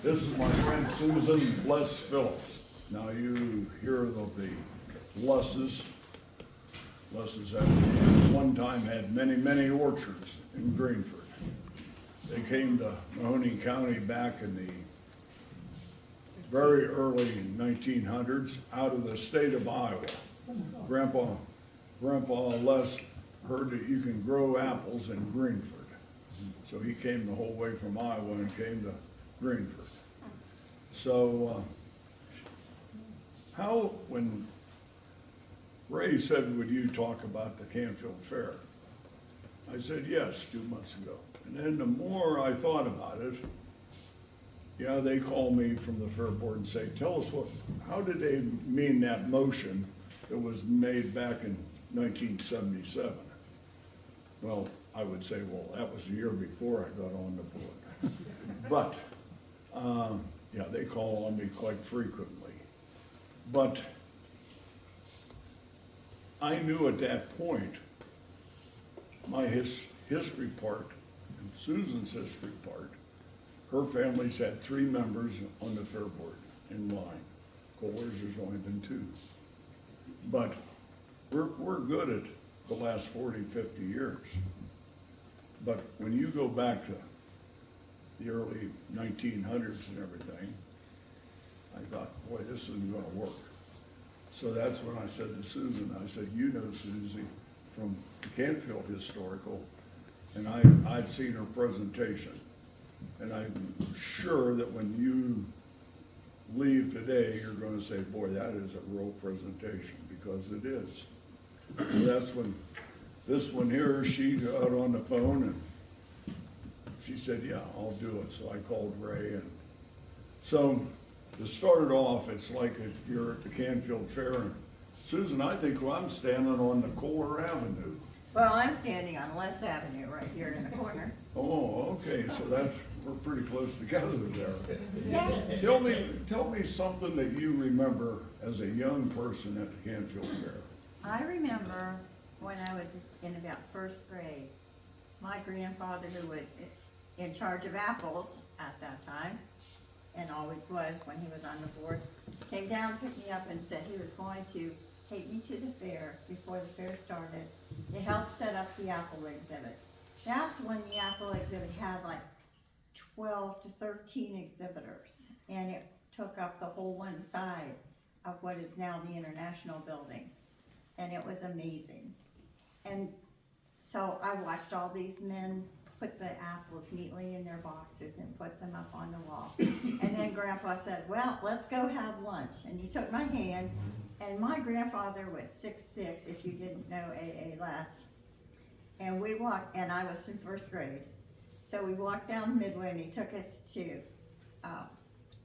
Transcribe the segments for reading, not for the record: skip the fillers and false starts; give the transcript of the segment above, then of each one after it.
This is my friend Susan Bless Phillips. Now you hear of the Blesses. Blesses at one time had many, many orchards in Greenford. They came to Mahoning County back in the very early 1900s out of the state of Iowa. Grandpa Les heard that you can grow apples in Greenford. So he came the whole way from Iowa and came to Greenford. So when Ray said, would you talk about the Canfield Fair? I said, yes, 2 months ago. And then the more I thought about it, yeah, they call me from the fair board and say, tell us how did they mean that motion that was made back in 1977? Well, I would say, well, that was the year before I got on the board. But, yeah, they call on me quite frequently. But I knew at that point, my history part and Susan's history part, her family's had 3 members on the fair board in line. Kohler's has only been 2. But we're good at the last 40, 50 years. But when you go back to the early 1900s and everything, I thought, boy, this isn't gonna work. So that's when I said to Susan, I said, you know Susie from the Canfield Historical, and I'd seen her presentation. And I'm sure that when you leave today, you're gonna say, boy, that is a real presentation, because it is. So that's when this one here, she got on the phone and she said, yeah, I'll do it. So I called Ray. And so to start off, it's like if you're at the Canfield Fair, and Susan, I think I'm standing on the Kohler Avenue. Well, I'm standing on Les Avenue right here in the corner. Oh, okay, so we're pretty close together there. Yeah. Tell me something that you remember as a young person at the Canfield Fair. I remember when I was in about 1st grade, my grandfather, who was in charge of apples at that time, and always was when he was on the board, came down, picked me up and said he was going to take me to the fair before the fair started to help set up the apple exhibit. That's when the apple exhibit had like 12 to 13 exhibitors, and it took up the whole one side of what is now the International Building, and it was amazing. And so I watched all these men put the apples neatly in their boxes and put them up on the wall. And then Grandpa said, well, let's go have lunch. And he took my hand, and my grandfather was 6'6", if you didn't know AA Les. And we walked, and I was in 1st grade. So we walked down Midway, and he took us to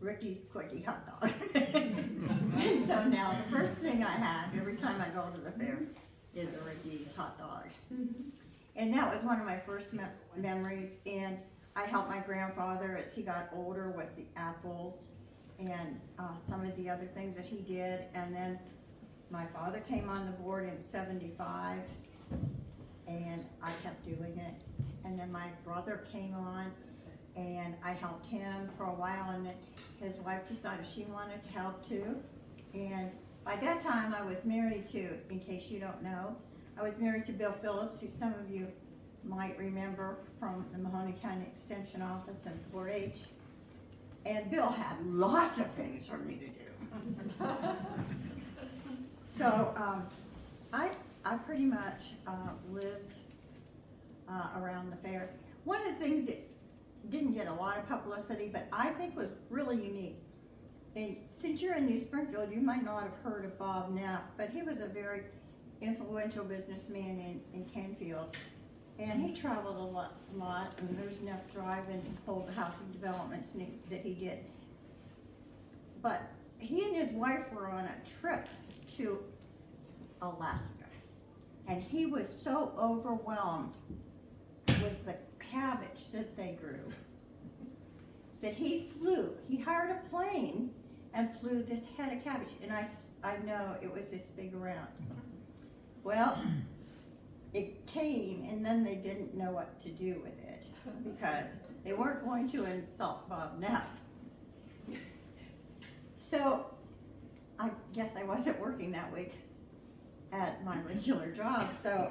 Ricky's Quickie hot dog. And so now the first thing I have every time I go to the fair is a Ricky's hot dog. And that was one of my first memories. And I helped my grandfather as he got older with the apples and some of the other things that he did. And then my father came on the board in '75, and I kept doing it. And then my brother came on, and I helped him for a while, and then his wife decided she wanted to help too. And by that time I was married to, in case you don't know, I was married to Bill Phillips, who some of you might remember from the Mahoning County Extension Office and 4-H. And Bill had lots of things for me to do. So I pretty much lived around the fair. One of the things that didn't get a lot of publicity, but I think was really unique, and since you're in New Springfield, you might not have heard of Bob Neff, but he was a very influential businessman in Canfield, and he traveled a lot, and there's Neff Drive and all the housing developments that he did. But he and his wife were on a trip to Alaska, and he was so overwhelmed with the cabbage that they grew that he hired a plane and flew this head of cabbage, and I know it was this big around. Well, it came, and then they didn't know what to do with it because they weren't going to insult Bob Neff. So, I guess I wasn't working that week at my regular job, so,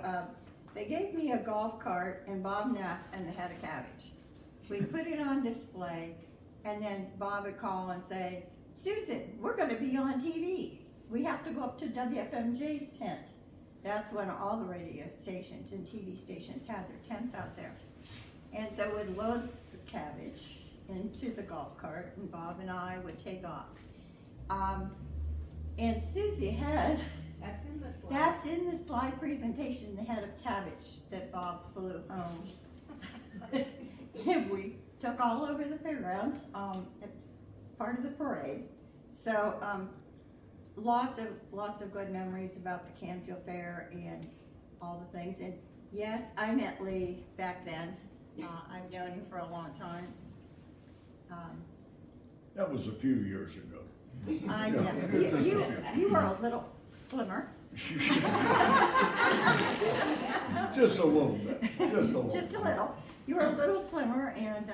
they gave me a golf cart and Bob Neff and the head of cabbage. We put it on display, and then Bob would call and say, Susan, we're gonna be on TV. We have to go up to WFMJ's tent. That's when all the radio stations and TV stations had their tents out there. And so we'd load the cabbage into the golf cart, and Bob and I would take off. And Susie has, That's in the slide. that's in the slide presentation, the head of cabbage that Bob flew home. And we took all over the fairgrounds, it's part of the parade. So, lots of good memories about the Canfield Fair and all the things. And yes, I met Lee back then. I've known him for a long time. That was a few years ago. Yeah, just a few. you were a little slimmer. Just a little bit, just a little. Just a little. You were a little slimmer, and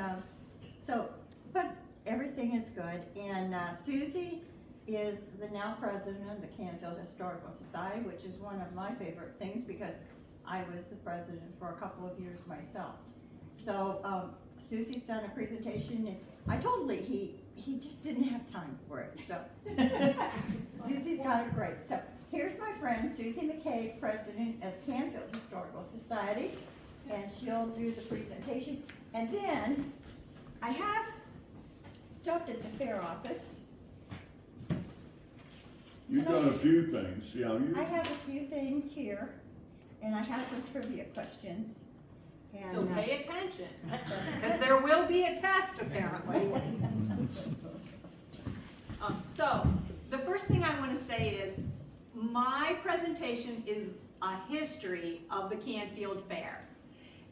but everything is good. And Susie is the now president of the Canfield Historical Society, which is one of my favorite things because I was the president for a couple of years myself. So Susie's done a presentation, and I told Lee he just didn't have time for it. So Susie's got it great. So here's my friend Susie McCabe, president of Canfield Historical Society, and she'll do the presentation. And then I have stopped at the fair office. You've done a few things, yeah. I have a few things here, and I have some trivia questions. And, So pay attention, because there will be a test apparently. So, the first thing I want to say is, my presentation is a history of the Canfield Fair.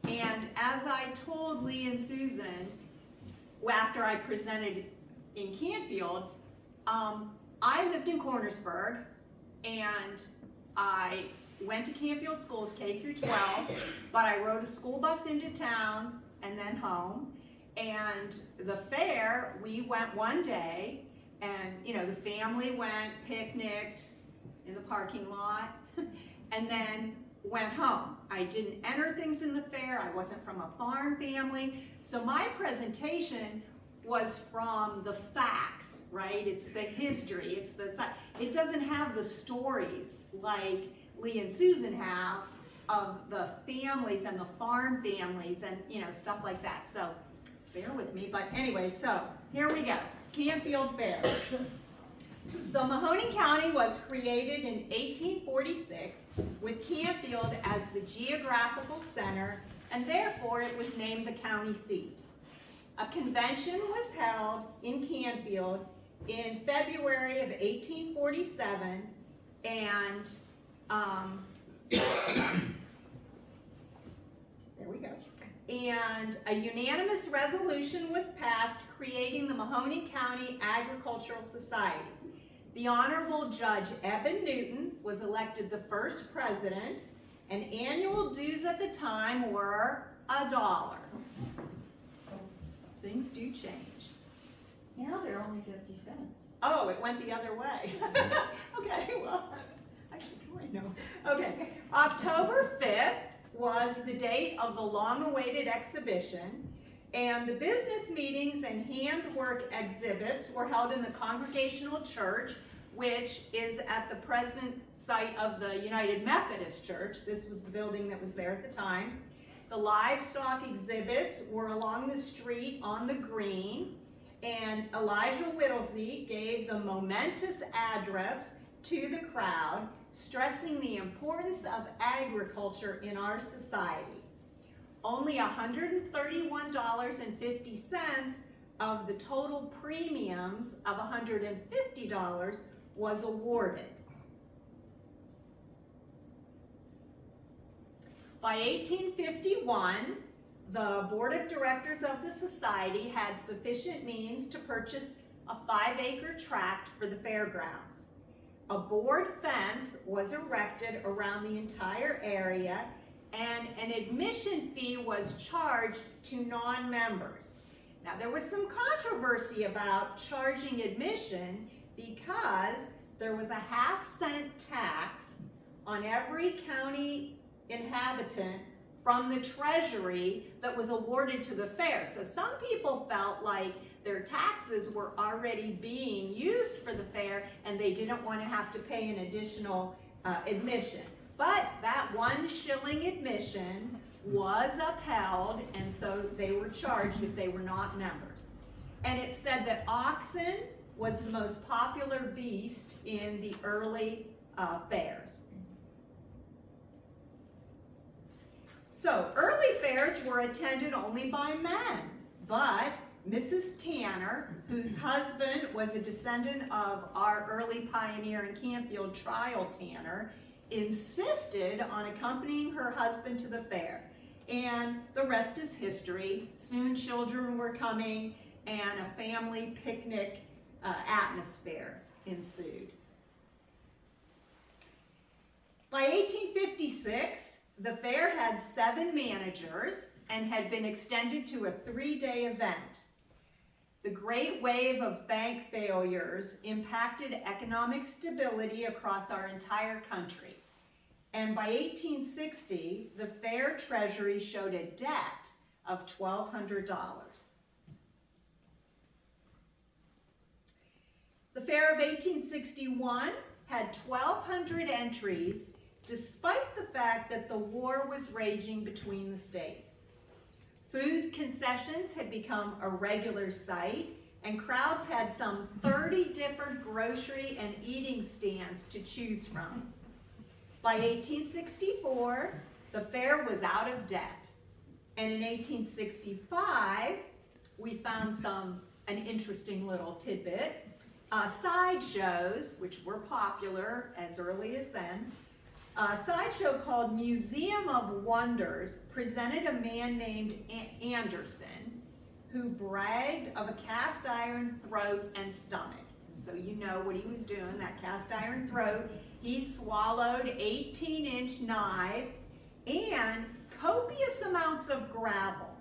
And as I told Lee and Susan, after I presented in Canfield, I lived in Cornersburg, and I went to Canfield schools, K through 12, but I rode a school bus into town and then home. And the fair, we went one day, and the family went, picnicked in the parking lot, and then went home. I didn't enter things in the fair, I wasn't from a farm family, so my presentation was from the facts, right? It's the history, it doesn't have the stories like Lee and Susan have of the families and the farm families and stuff like that. So bear with me, but anyway, so here we go, Canfield Fair. So Mahoning County was created in 1846 with Canfield as the geographical center, and therefore it was named the county seat. A convention was held in Canfield in February of 1847, and there we go. And a unanimous resolution was passed creating the Mahoning County Agricultural Society. The Honorable Judge Eben Newton was elected the first president, and annual dues at the time were $1. Things do change. Now they're only 50 cents. Oh, it went the other way. Okay, well, I should know. Okay, October 5th was the date of the long-awaited exhibition, and the business meetings and handwork exhibits were held in the Congregational Church, which is at the present site of the United Methodist Church. This was the building that was there at the time. The livestock exhibits were along the street on the green, and Elijah Whittlesey gave the momentous address to the crowd, stressing the importance of agriculture in our society. Only $131.50 of the total premiums of $150 was awarded. By 1851, the board of directors of the society had sufficient means to purchase a 5-acre tract for the fairgrounds. A board fence was erected around the entire area, and an admission fee was charged to non-members. Now, there was some controversy about charging admission because there was a 1/2-cent tax on every county inhabitant from the treasury that was awarded to the fair. So some people felt like their taxes were already being used for the fair and they didn't want to have to pay an additional admission. But that 1 shilling admission was upheld, and so they were charged if they were not members. And it said that oxen was the most popular beast in the early fairs. So early fairs were attended only by men, but Mrs. Tanner, whose husband was a descendant of our early pioneer in Canfield, Trial Tanner, insisted on accompanying her husband to the fair. And the rest is history. Soon children were coming and a family picnic atmosphere ensued. By 1856, the fair had 7 managers and had been extended to a 3-day event. The great wave of bank failures impacted economic stability across our entire country. And by 1860, the fair treasury showed a debt of $1,200. The fair of 1861 had 1,200 entries, despite the fact that the war was raging between the states. Food concessions had become a regular sight, and crowds had some 30 different grocery and eating stands to choose from. By 1864, the fair was out of debt. And in 1865, we found an interesting little tidbit. Sideshows, which were popular as early as then, a sideshow called Museum of Wonders presented a man named Anderson who bragged of a cast iron throat and stomach. So you know what he was doing, that cast iron throat. He swallowed 18-inch knives and copious amounts of gravel.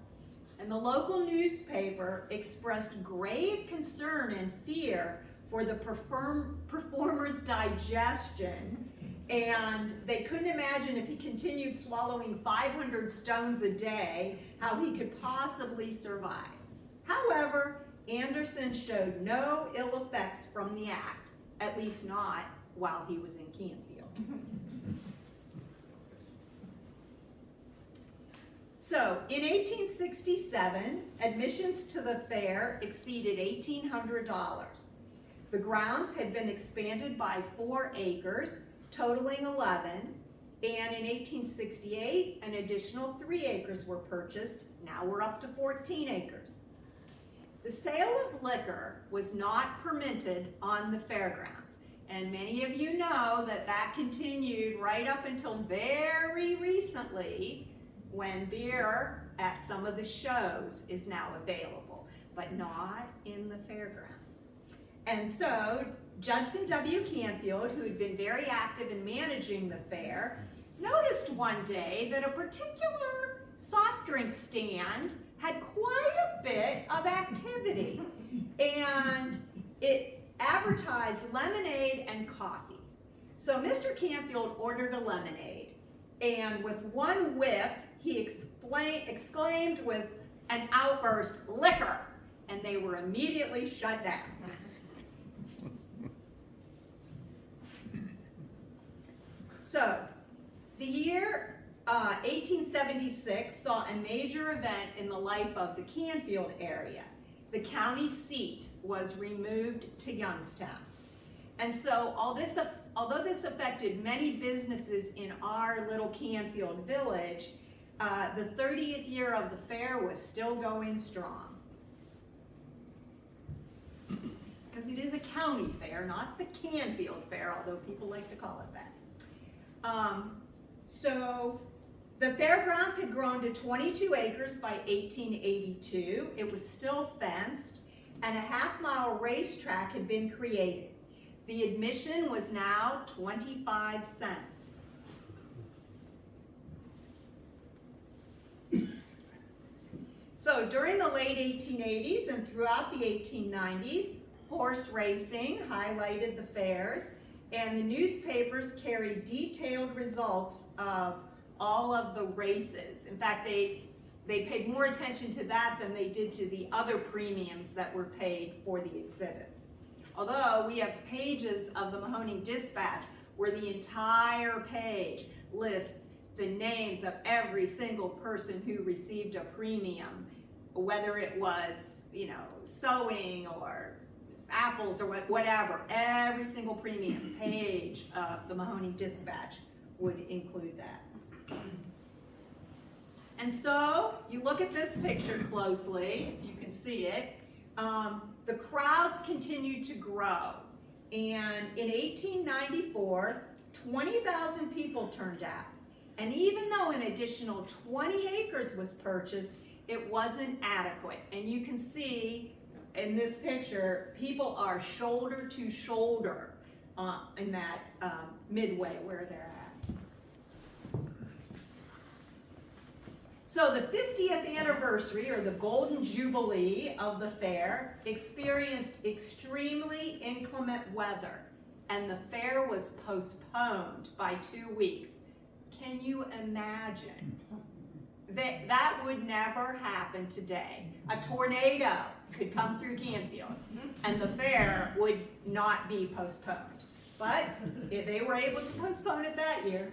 And the local newspaper expressed grave concern and fear for the performer's digestion, and they couldn't imagine if he continued swallowing 500 stones a day, how he could possibly survive. However, Anderson showed no ill effects from the act, at least not while he was in Canfield. So, in 1867, admissions to the fair exceeded $1,800. The grounds had been expanded by 4 acres, totaling 11, and in 1868, an additional 3 acres were purchased. Now we're up to 14 acres. The sale of liquor was not permitted on the fairgrounds, and many of you know that that continued right up until very recently, when beer at some of the shows is now available, but not in the fairgrounds. And so Judson W. Canfield, who had been very active in managing the fair, noticed one day that a particular soft drink stand had quite a bit of activity, and it advertised lemonade and coffee. So Mr. Canfield ordered a lemonade, and with one whiff, he exclaimed with an outburst, "Liquor!" and they were immediately shut down. So, the year 1876 saw a major event in the life of the Canfield area. The county seat was removed to Youngstown. And so, although this affected many businesses in our little Canfield village, the 30th year of the fair was still going strong. Because it is a county fair, not the Canfield Fair, although people like to call it that. So the fairgrounds had grown to 22 acres by 1882. It was still fenced, and a half-mile racetrack had been created. The admission was now 25 cents. So during the late 1880s and throughout the 1890s, horse racing highlighted the fairs, and the newspapers carried detailed results of all of the races. In fact, they paid more attention to that than they did to the other premiums that were paid for the exhibits. Although we have pages of the Mahoning Dispatch where the entire page lists the names of every single person who received a premium, whether it was, sewing or apples or whatever. Every single premium page of the Mahoning Dispatch would include that. And so you look at this picture closely, if you can see it. The crowds continued to grow, and in 1894, 20,000 people turned out. And even though an additional 20 acres was purchased, it wasn't adequate. And you can see in this picture, people are shoulder to shoulder in that midway where they're at. So the 50th anniversary, or the Golden Jubilee of the fair, experienced extremely inclement weather, and the fair was postponed by 2 weeks. Can you imagine? That would never happen today. A tornado could come through Canfield, and the fair would not be postponed. But if they were able to postpone it that year.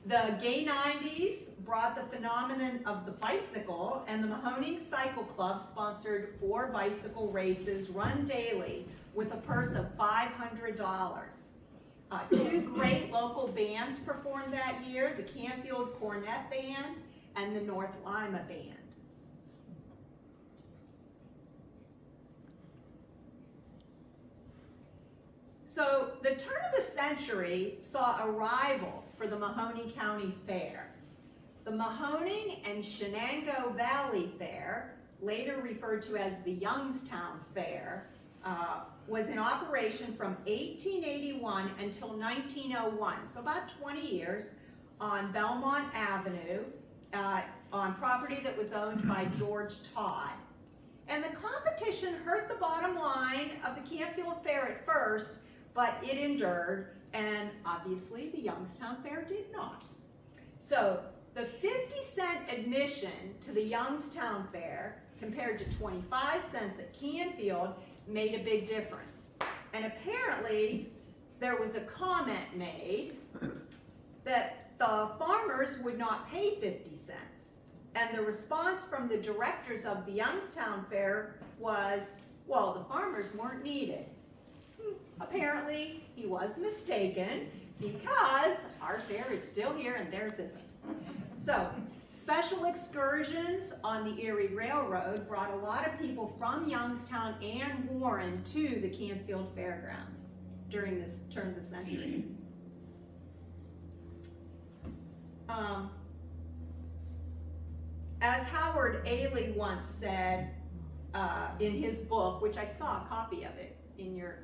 The gay 90s brought the phenomenon of the bicycle, and the Mahoning Cycle Club sponsored 4 bicycle races run daily with a purse of $500. 2 great local bands performed that year, the Canfield Cornet Band and the North Lima Band. So the turn of the century saw a rival for the Mahoning County Fair. The Mahoning and Shenango Valley Fair, later referred to as the Youngstown Fair, was in operation from 1881 until 1901, so about 20 years, on Belmont Avenue, on property that was owned by George Todd. And the competition hurt the bottom line of the Canfield Fair at first, but it endured, and obviously the Youngstown Fair did not. So the 50-cent admission to the Youngstown Fair compared to 25 cents at Canfield made a big difference. And apparently there was a comment made that the farmers would not pay 50 cents. And the response from the directors of the Youngstown Fair was, well, the farmers weren't needed. Apparently he was mistaken, because our fair is still here and theirs isn't. So special excursions on the Erie Railroad brought a lot of people from Youngstown and Warren to the Canfield Fairgrounds during this turn of the century. As Howard Ailey once said in his book, which I saw a copy of it in your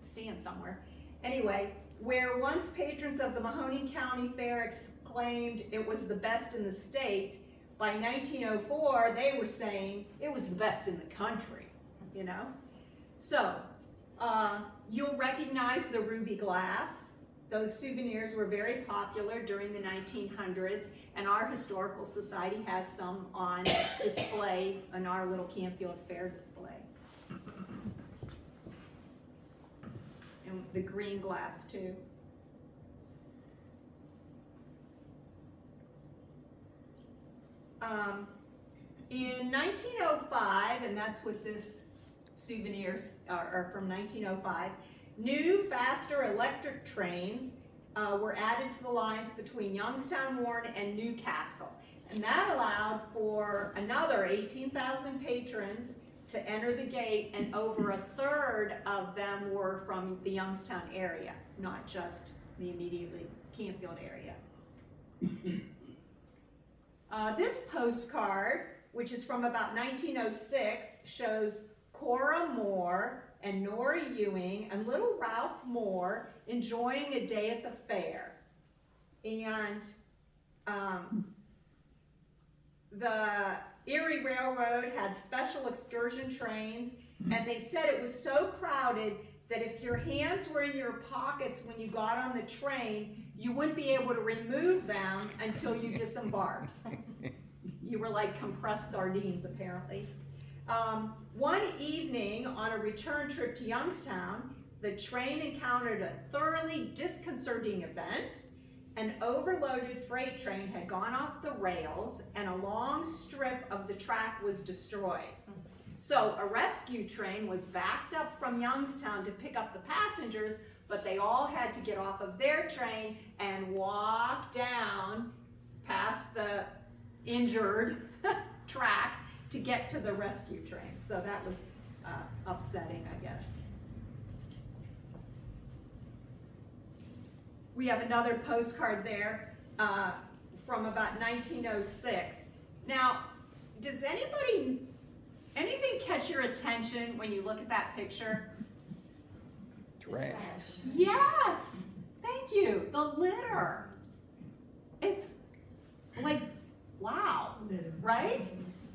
stand somewhere. Anyway, where once patrons of the Mahoning County Fair exclaimed it was the best in the state, by 1904 they were saying it was the best in the country, So, you'll recognize the ruby glass. Those souvenirs were very popular during the 1900s, and our Historical Society has some on display in our little Canfield Fair display. And the green glass too. In 1905, and that's what this souvenirs are from 1905, new, faster electric trains were added to the lines between Youngstown, Warren, and Newcastle. And that allowed for another 18,000 patrons to enter the gate, and over a third of them were from the Youngstown area, not just the immediately Canfield area. This postcard, which is from about 1906, shows Cora Moore and Nora Ewing and little Ralph Moore enjoying a day at the fair. And Erie Railroad had special excursion trains, and they said it was so crowded that if your hands were in your pockets when you got on the train, you wouldn't be able to remove them until you disembarked. You were like compressed sardines, apparently. One evening on a return trip to Youngstown, the train encountered a thoroughly disconcerting event. An overloaded freight train had gone off the rails and a long strip of the track was destroyed. So a rescue train was backed up from Youngstown to pick up the passengers, but they all had to get off of their train and walk down past the injured track to get to the rescue train. So that was upsetting, I guess. We have another postcard there from about 1906. Now, does anything catch your attention when you look at that picture? Trash. Yes, thank you, the litter. It's like, wow, right?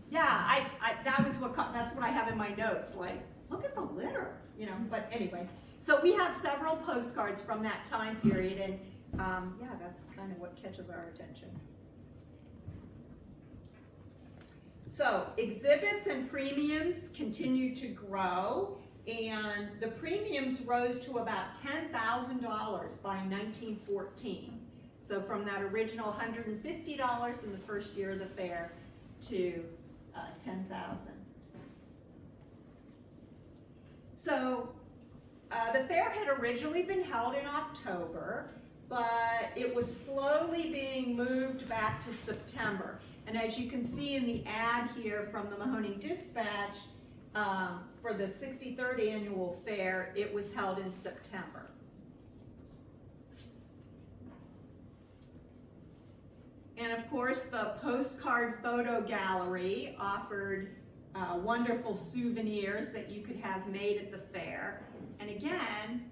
Yeah, that's what I have in my notes, like, look at the litter, you know, but anyway. So we have several postcards from that time period, and yeah, that's kind of what catches our attention. So exhibits and premiums continue to grow, and the premiums rose to about $10,000 by 1914. So from that original $150 in the first year of the fair to $10,000. So the fair had originally been held in October, but it was slowly being moved back to September. And as you can see in the ad here from the Mahoning Dispatch, for the 63rd annual fair, it was held in September. And of course, the postcard photo gallery offered wonderful souvenirs that you could have made at the fair. And again,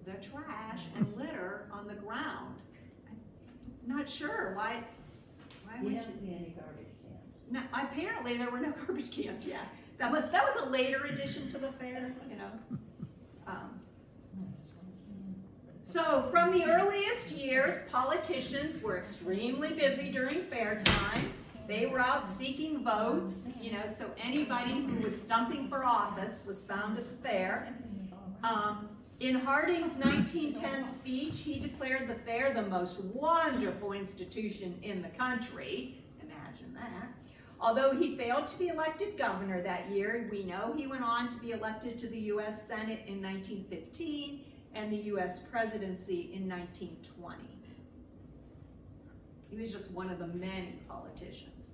the trash and litter on the ground. I'm not sure why You would don't you? see any garbage cans. No, apparently there were no garbage cans yet. That was a later addition to the fair, you know. So from the earliest years, politicians were extremely busy during fair time. They were out seeking votes, you know, so anybody who was stumping for office was found at the fair. In Harding's 1910 speech, he declared the fair the most wonderful institution in the country. Imagine that. Although he failed to be elected governor that year, we know he went on to be elected to the U.S. Senate in 1915 and the U.S. presidency in 1920. He was just one of the many politicians.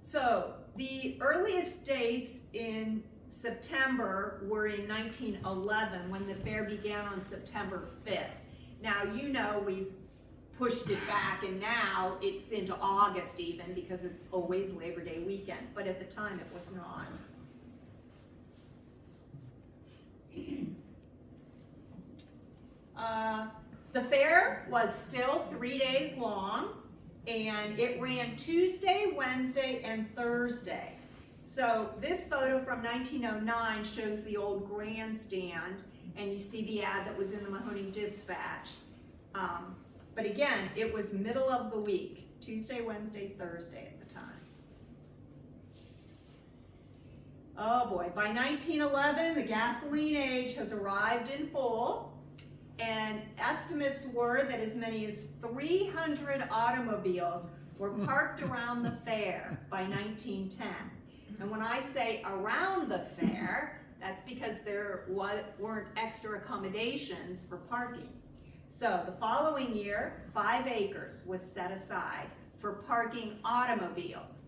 So the earliest dates in September were in 1911 when the fair began on September 5th. Now, you know, we've pushed it back and now it's into August even because it's always Labor Day weekend, but at the time it was not. The fair was still 3 days long, and it ran Tuesday, Wednesday, and Thursday. So this photo from 1909 shows the old grandstand, and you see the ad that was in the Mahoning Dispatch. But again, it was middle of the week, Tuesday, Wednesday, Thursday at the time. Oh boy, by 1911, the gasoline age has arrived in full, and estimates were that as many as 300 automobiles were parked around the fair by 1910. And when I say around the fair, that's because there weren't extra accommodations for parking. So the following year, 5 acres was set aside for parking automobiles,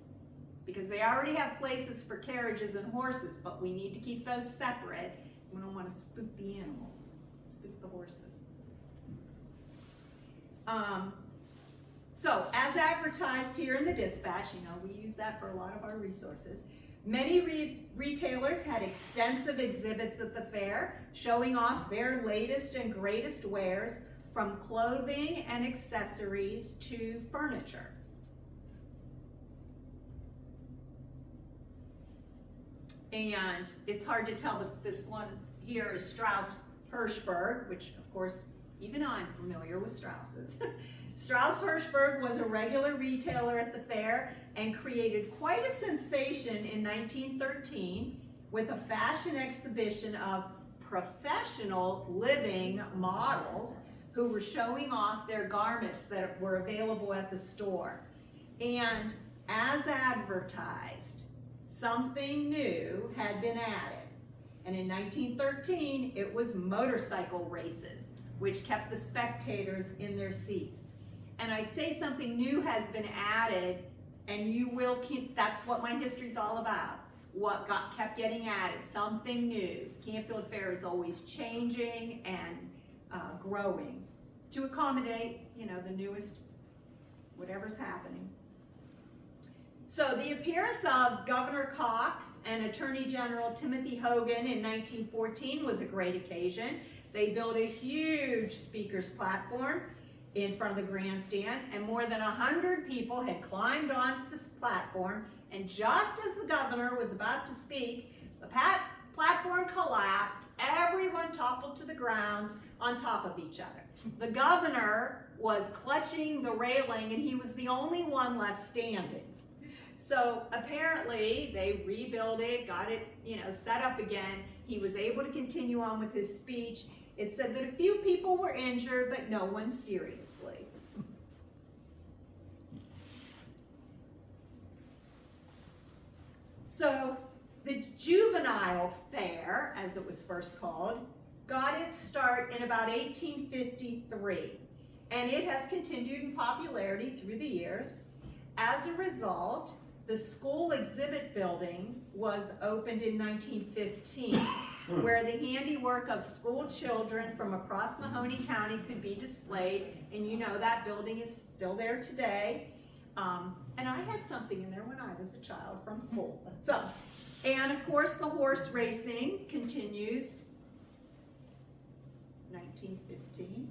because they already have places for carriages and horses, but we need to keep those separate. We don't want to spook the animals, spook the horses. So as advertised here in the dispatch, you know, we use that for a lot of our resources. Many retailers had extensive exhibits at the fair, showing off their latest and greatest wares, from clothing and accessories to furniture. And it's hard to tell that this one here is Strauss-Hirschberg, which of course, even I'm familiar with Strausses. Strauss-Hirschberg was a regular retailer at the fair and created quite a sensation in 1913 with a fashion exhibition of professional living models who were showing off their garments that were available at the store. And as advertised, something new had been added. And in 1913, it was motorcycle races, which kept the spectators in their seats. And I say something new has been added, and you will keep, that's what my history's all about. What kept getting added, something new. Canfield Fair is always changing and growing to accommodate, you know, the newest, whatever's happening. So the appearance of Governor Cox and Attorney General Timothy Hogan in 1914 was a great occasion. They built a huge speaker's platform in front of the grandstand, and more than 100 people had climbed onto this platform, and just as the governor was about to speak, the platform collapsed, everyone toppled to the ground on top of each other. The governor was clutching the railing, and he was the only one left standing. So apparently they rebuilt it, got it, you know, set up again. He was able to continue on with his speech. It said that a few people were injured, but no one seriously. So the juvenile fair, as it was first called, got its start in about 1853, and it has continued in popularity through the years. As a result, the school exhibit building was opened in 1915, where the handiwork of school children from across Mahoning County could be displayed, and you know that building is still there today. And I had something in there when I was a child from school. So, and of course the horse racing continues, 1915.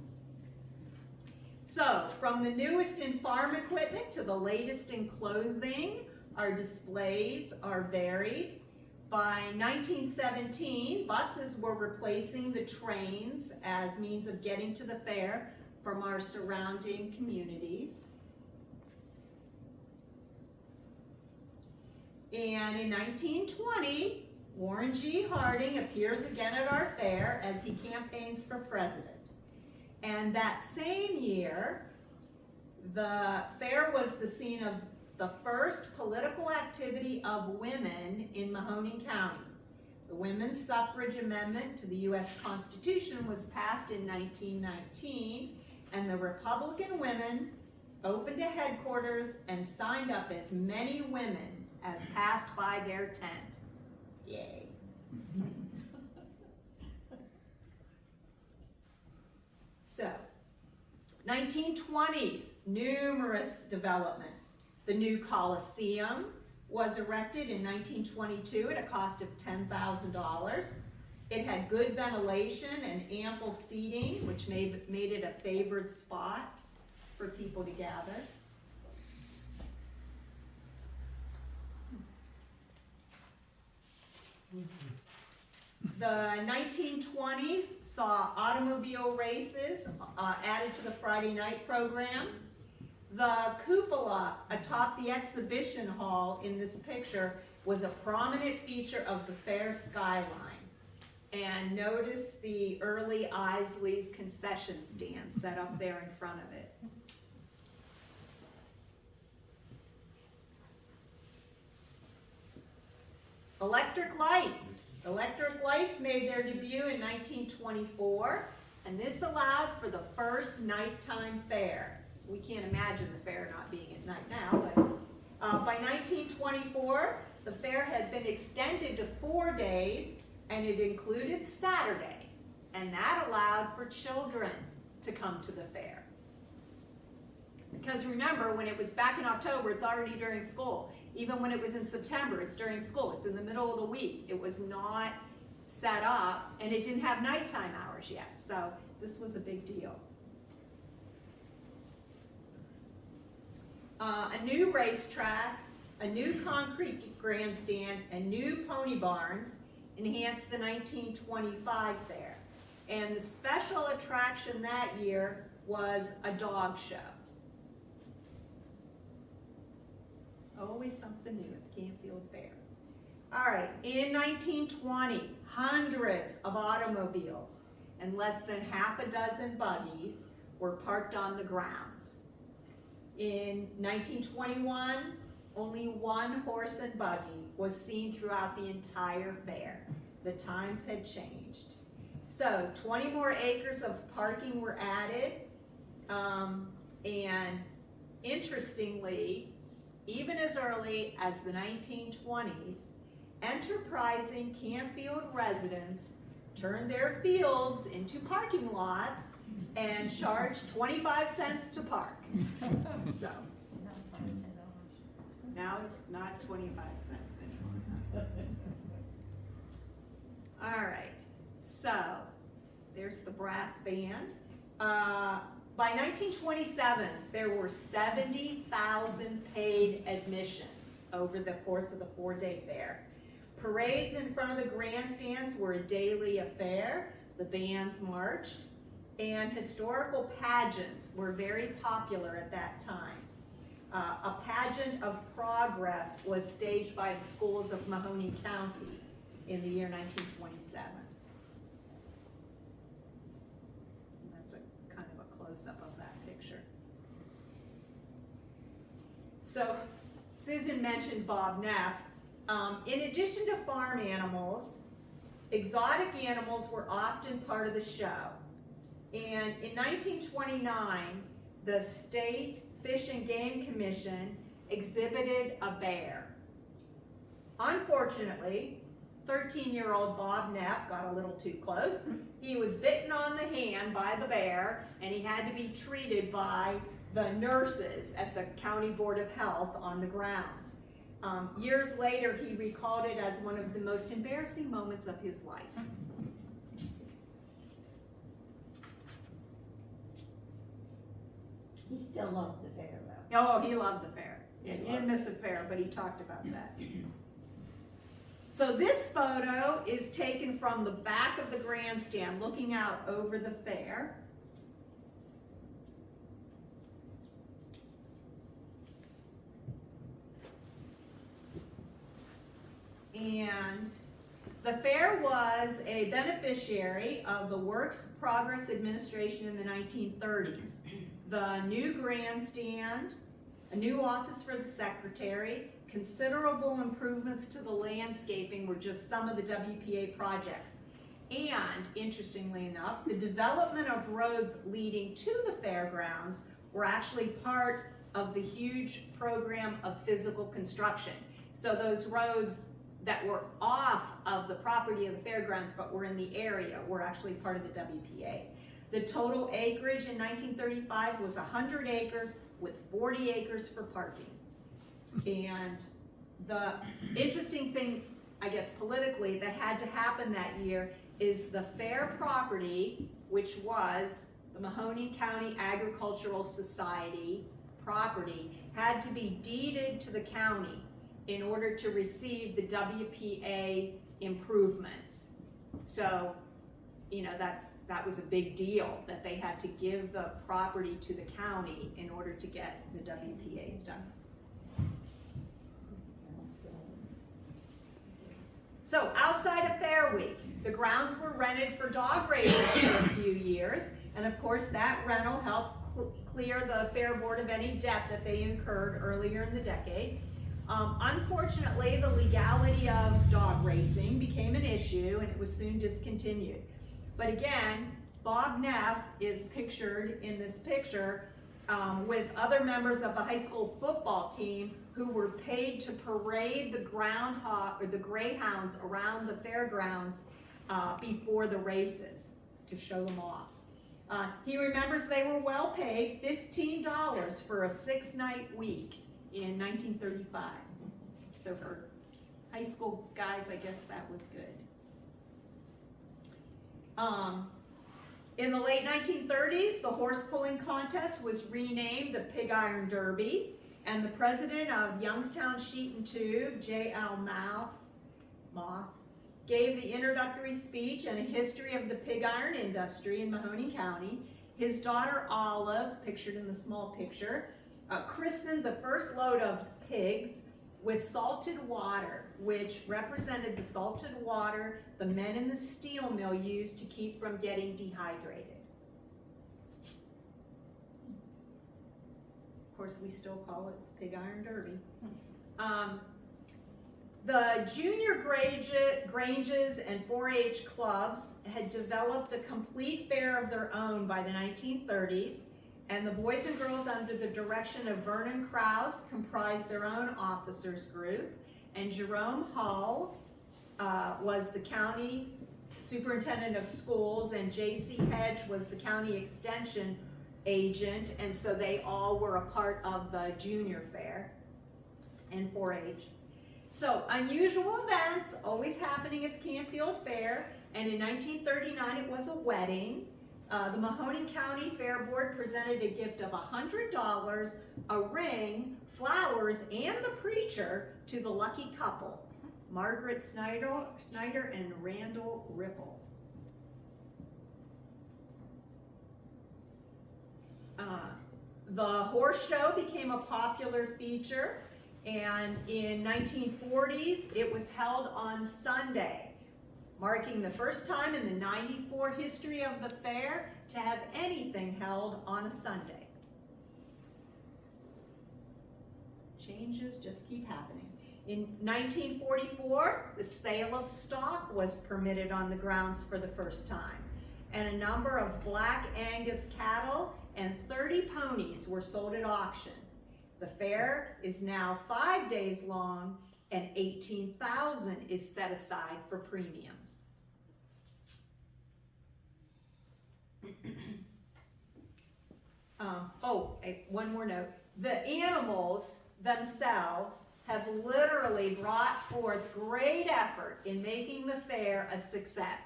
So, from the newest in farm equipment to the latest in clothing, our displays are varied. By 1917, buses were replacing the trains as means of getting to the fair from our surrounding communities. And in 1920, Warren G. Harding appears again at our fair as he campaigns for president. And that same year, the fair was the scene of the first political activity of women in Mahoning County. The Women's Suffrage Amendment to the U.S. Constitution was passed in 1919, and the Republican women opened a headquarters and signed up as many women as passed by their tent. Yay. So, 1920s, numerous developments. The new Coliseum was erected in 1922 at a cost of $10,000. It had good ventilation and ample seating, which made it a favored spot for people to gather. The 1920s saw automobile races added to the Friday night program. The cupola atop the exhibition hall in this picture was a prominent feature of the fair skyline. And notice the early Isley's concession stand set up there in front of it. Electric lights. Electric lights made their debut in 1924, and this allowed for the first nighttime fair. We can't imagine the fair not being at night now, but by 1924, the fair had been extended to 4 days, and it included Saturday, and that allowed for children to come to the fair. Because remember, when it was back in October, it's already during school. Even when it was in September, it's during school. It's in the middle of the week. It was not set up, and it didn't have nighttime hours yet. So this was a big deal. A new racetrack, a new concrete grandstand, and new pony barns enhanced the 1925 fair. And the special attraction that year was a dog show. Always something new at the Canfield Fair. All right, in 1920, hundreds of automobiles and less than half a dozen buggies were parked on the grounds. In 1921, only one horse and buggy was seen throughout the entire fair. The times had changed. So 20 more acres of parking were added, and interestingly, even as early as the 1920s, enterprising Canfield residents turned their fields into parking lots and charged 25 cents to park. So now it's not 25 cents anymore. All right, so there's the brass band. By 1927, there were 70,000 paid admissions over the course of the 4-day fair. Parades in front of the grandstands were a daily affair. The bands marched, and historical pageants were very popular at that time. A pageant of progress was staged by the schools of Mahoning County in the year 1927. And that's a kind of a close-up of that picture. So Susan mentioned Bob Neff. In addition to farm animals, exotic animals were often part of the show. And in 1929, the State Fish and Game Commission exhibited a bear. Unfortunately, 13-year-old Bob Neff got a little too close. He was bitten on the hand by the bear, and he had to be treated by the nurses at the County Board of Health on the grounds. Years later, he recalled it as one of the most embarrassing moments of his life. He still loved the fair though. Oh, he loved the fair. Yeah, he didn't miss the fair, but he talked about that. So this photo is taken from the back of the grandstand, looking out over the fair. And the fair was a beneficiary of the Works Progress Administration in the 1930s. The new grandstand, a new office for the secretary, considerable improvements to the landscaping were just some of the WPA projects. And interestingly enough, the development of roads leading to the fairgrounds were actually part of the huge program of physical construction. So those roads that were off of the property of the fairgrounds but were in the area were actually part of the WPA. The total acreage in 1935 was 100 acres with 40 acres for parking. And the interesting thing, I guess politically, that had to happen that year is the fair property, which was the Mahoning County Agricultural Society property, had to be deeded to the county in order to receive the WPA improvements. So, you know, that was a big deal, that they had to give the property to the county in order to get the WPA stuff. So outside of Fair Week, the grounds were rented for dog races for a few years, and of course that rental helped clear the Fair Board of any debt that they incurred earlier in the decade. Unfortunately, the legality of dog racing became an issue and it was soon discontinued. But again, Bob Neff is pictured in this picture with other members of the high school football team who were paid to parade the greyhounds around the fairgrounds before the races to show them off. He remembers they were well paid, $15 for a 6-night week in 1935. So for high school guys, I guess that was good. In the late 1930s, the horse pulling contest was renamed the Pig Iron Derby, And the president of Youngstown Sheet and Tube, J.L. Moth, gave the introductory speech and a history of the pig iron industry in Mahoning County. His daughter Olive, pictured in the small picture, christened the first load of pigs with salted water, which represented the salted water the men in the steel mill used to keep from getting dehydrated. Of course, we still call it Pig Iron Derby. The junior granges and 4-H clubs had developed a complete fair of their own by the 1930s, and the boys and girls under the direction of Vernon Krause comprised their own officers group, and Jerome Hull was the county superintendent of schools, and J.C. Hedge was the county extension agent, and so they all were a part of the junior fair and 4-H. So unusual events always happening at the Canfield Fair, and in 1939 it was a wedding. The Mahoning County Fair Board presented a gift of $100, a ring, flowers, and the preacher to the lucky couple, Margaret Snyder and Randall Ripple. The horse show became a popular feature, and in 1940s it was held on Sunday, marking the first time in the 94 history of the fair to have anything held on a Sunday. Changes just keep happening. In 1944, the sale of stock was permitted on the grounds for the first time, and a number of Black Angus cattle and 30 ponies were sold at auction. The fair is now 5 days long, and $18,000 is set aside for premiums. One more note. The animals themselves have literally brought forth great effort in making the fair a success.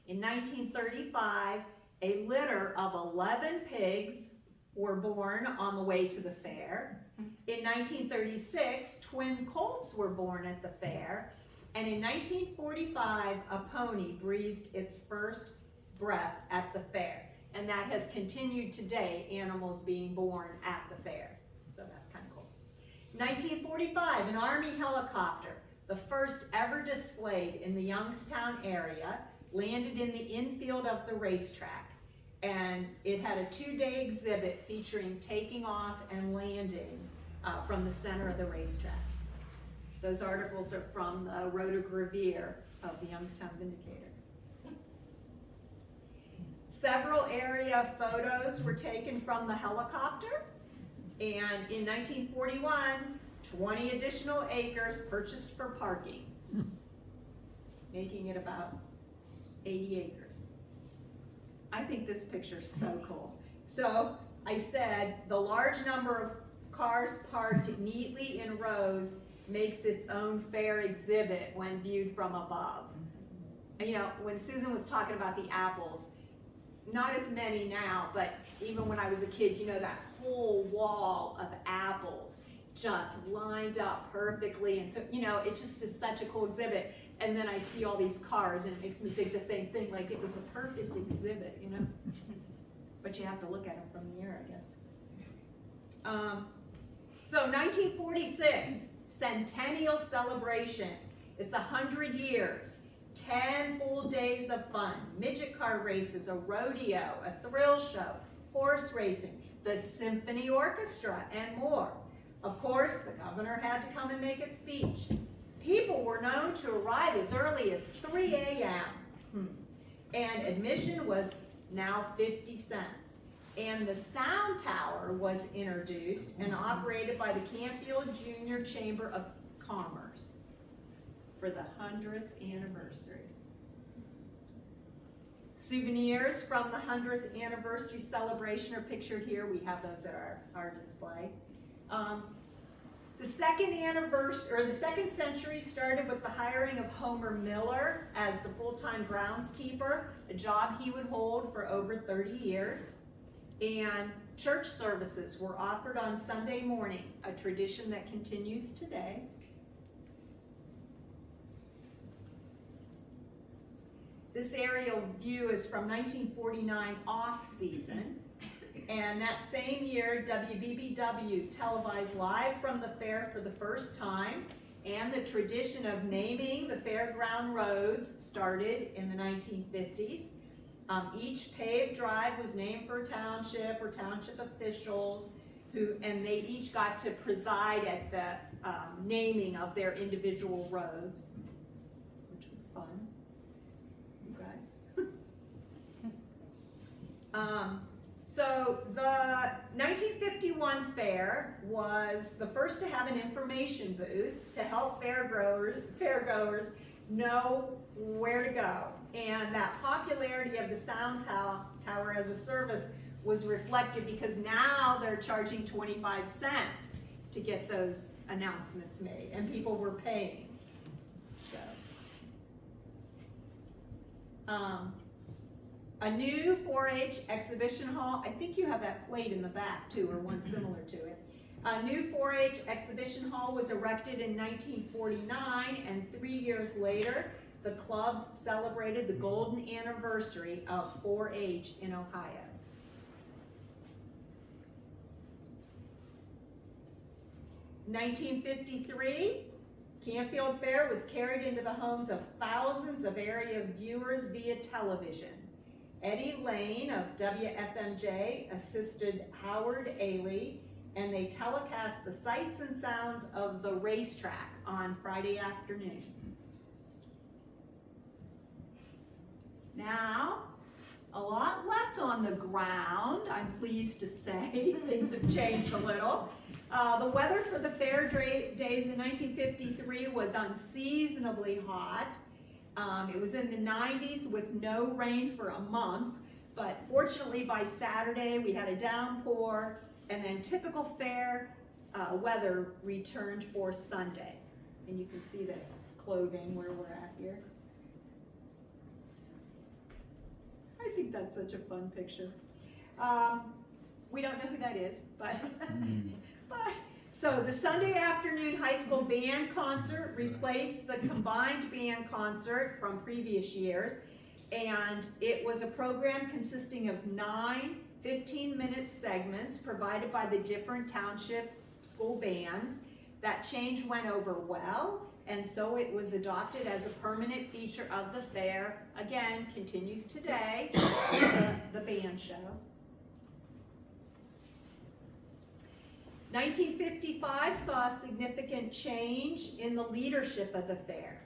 In 1935, a litter of 11 pigs were born on the way to the fair. In 1936, twin colts were born at the fair. And in 1945, a pony breathed its first breath at the fair. And that has continued today, animals being born at the fair. So that's kind of cool. 1945, an Army helicopter, the first ever displayed in the Youngstown area, landed in the infield of the racetrack. And it had a 2-day exhibit featuring taking off and landing from the center of the racetrack. Those articles are from the rotogravure of the Youngstown Vindicator. Several area photos were taken from the helicopter, and in 1941, 20 additional acres purchased for parking, making it about 80 acres. I think this picture is so cool. So I said the large number of cars parked neatly in rows makes its own fair exhibit when viewed from above. And, you know, when Susan was talking about the apples, not as many now, but even when I was a kid, you know, that whole wall of apples just lined up perfectly. And so, you know, it just is such a cool exhibit. And then I see all these cars and it makes me think the same thing, like it was a perfect exhibit, you know? But you have to look at them from the air, I guess. So 1946, Centennial Celebration. It's 100 years, 10 full days of fun, midget car races, a rodeo, a thrill show, horse racing, the symphony orchestra, and more. Of course, the governor had to come and make a speech. People were known to arrive as early as 3 a.m. And admission was now 50 cents. And the sound tower was introduced and operated by the Canfield Junior Chamber of Commerce for the 100th anniversary. Souvenirs from the 100th anniversary celebration are pictured here. We have those at our display. The second century started with the hiring of Homer Miller as the full-time groundskeeper, a job he would hold for over 30 years. And church services were offered on Sunday morning, a tradition that continues today. This aerial view is from 1949 off-season, and that same year, WBBW televised live from the fair for the first time, and the tradition of naming the fairground roads started in the 1950s. Each paved drive was named for a township or township officials, and they each got to preside at the naming of their individual roads, which was fun. You guys. So the 1951 fair was the first to have an information booth to help fairgoers know where to go. And that popularity of the sound tower as a service was reflected because now they're charging 25 cents to get those announcements made, and people were paying. So, a new 4-H exhibition hall, I think you have that plate in the back too, or one similar to it. A new 4-H exhibition hall was erected in 1949, and 3 years later, the clubs celebrated the golden anniversary of 4-H in Ohio. In 1953, Canfield Fair was carried into the homes of thousands of area viewers via television. Eddie Lane of WFMJ assisted Howard Ailey, and they telecast the sights and sounds of the racetrack on Friday afternoon. Now, a lot less on the ground, I'm pleased to say. Things have changed a little. The weather for the fair days in 1953 was unseasonably hot. It was in the 90s with no rain for a month, but fortunately by Saturday we had a downpour, and then typical fair weather returned for Sunday. And you can see the clothing where we're at here. I think that's such a fun picture. We don't know who that is, but, so the Sunday afternoon high school band concert replaced the combined band concert from previous years, and it was a program consisting of 9 15-minute segments provided by the different township school bands. That change went over well, and so it was adopted as a permanent feature of the fair. Again, continues today, the band show. 1955 saw a significant change in the leadership of the fair.